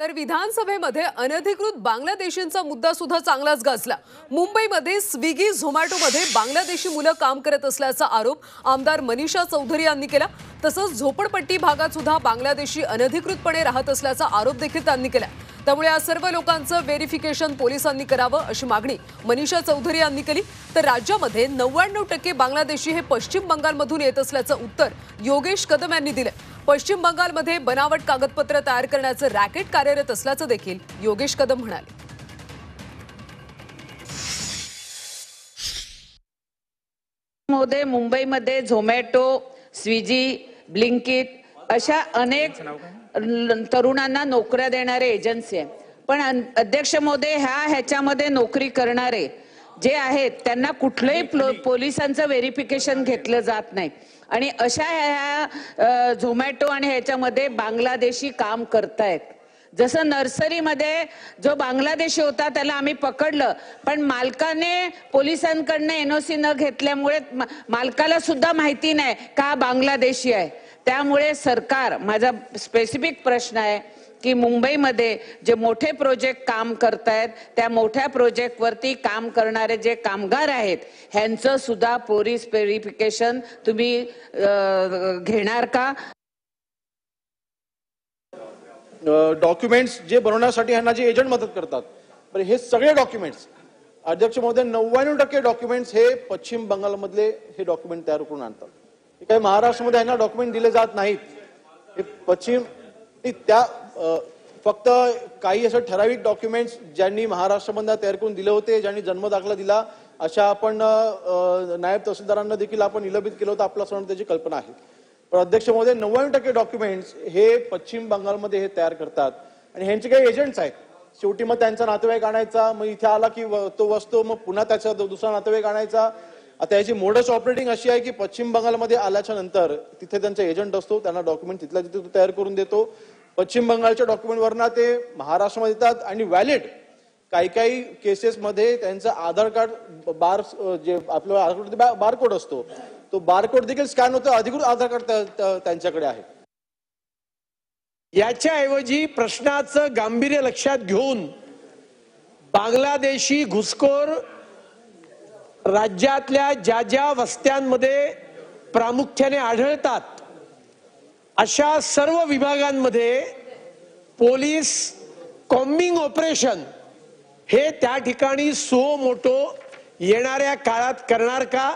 तर विधानसभेमध्ये अनधिकृत बांगलादेशींचा मुद्दा सुद्धा चांगलाच गाजला। मुंबईमध्ये स्विगी झोमॅटोमध्ये बांगलादेशी मुलं काम करत असल्याचा आरोप आमदार मनीषा चौधरी यांनी केला। तसंच झोपडपट्टी भागात सुद्धा बांगलादेशी अनधिकृतपणे राहत असल्याचा आरोप देखील त्यांनी केला। त्यामुळे या सर्व लोकांचं व्हेरिफिकेशन पोलिसांनी करावं अशी मागणी मनीषा चौधरी यांनी केली। तर राज्यामध्ये 99% बांगलादेशी हे पश्चिम बंगालमधून येत असल्याचं उत्तर योगेश कदम यांनी दिलं। पश्चिम बंगालमध्ये बनावट कागदपत्र तयार करण्याचं रॅकेट कार्यरत असल्याचं देखील योगेश कदम म्हणाले। मोदे मुंबईमध्ये झोमॅटो, स्विगी, ब्लिंकिट अशा अनेक तरुणांना नोकऱ्या देणारे एजन्सी आहे। पण अध्यक्ष महोदय ह्याच्यामध्ये नोकरी करणारे जे आहेत त्यांना कुठलंही पोलिसांचं व्हेरिफिकेशन घेतलं जात नाही आणि अशा ह्या झोमॅटो आणि ह्याच्यामध्ये बांगलादेशी काम करतायत। जसं नर्सरीमध्ये जो बांगलादेशी होता त्याला आम्ही पकडलं, पण मालकाने पोलिसांकडनं एनओसी न घेतल्यामुळे मालकाला सुद्धा माहिती नाही का बांगलादेशी आहे। त्यामुळे सरकार, माझा स्पेसिफिक प्रश्न आहे की मुंबईमध्ये जे मोठे प्रोजेक्ट काम करतायत त्या मोठ्या प्रोजेक्ट वरती काम करणारे जे कामगार आहेत ह्यांचं सुद्धा पोलीस व्हेरिफिकेशन तुम्ही घेणार का? डॉक्युमेंट्स जे बनवण्यासाठी ह्यांना जे एजंट मदत करतात, पण हे सगळे डॉक्युमेंट्स अध्यक्ष महोदय 99% डॉक्युमेंट्स हे पश्चिम बंगालमधले हे डॉक्युमेंट तयार करून आणतात। हे काही महाराष्ट्रामध्ये ह्यांना डॉक्युमेंट दिले जात नाहीत। हे पश्चिम त्या फक्त काही असं ठराविक डॉक्युमेंट्स ज्यांनी महाराष्ट्रामध्ये तयार करून दिले होते, ज्यांनी जन्म दाखला दिला अशा आपण नायब तहसीलदारांना देखील आपण निलंबित केलं होतं। आपल्या सर्वांना त्याची कल्पना आहे। पण अध्यक्ष महोदय 99% डॉक्युमेंट्स हे पश्चिम बंगालमध्ये हे तयार करतात आणि ह्यांचे काही एजंट्स आहेत। शेवटी मग त्यांचा नातेवाईक आणायचा, मग इथे आला की तो वसतो, मग पुन्हा त्याचा दुसरा नातेवाईक आणायचा। आता याची मोडस ऑपरेटिंग अशी आहे की पश्चिम बंगालमध्ये आल्याच्या नंतर तिथे त्यांचा एजंट असतो, त्यांना डॉक्युमेंट तिथल्या तिथे तो तयार करून देतो। पश्चिम बंगालच्या डॉक्युमेंटवरनं ते महाराष्ट्रामध्ये येतात आणि व्हॅलिड काही केसेसमध्ये त्यांचं आधार कार्ड जे आपलं आधार कार्ड बारकोड असतो तो बारकोड देखील स्कॅन होतो। अधिकृत आधार कार्ड त्यांच्याकडे आहे। याच्याऐवजी प्रश्नाचं गांभीर्य लक्षात घेऊन बांगलादेशी घुसखोर राज्यातल्या ज्या वस्त्यांमध्ये प्रामुख्याने आढळतात अशा सर्व विभागांमध्ये पोलीस कॉम्बिंग ऑपरेशन हे त्या ठिकाणी सो मोठो येणाऱ्या काळात करणार का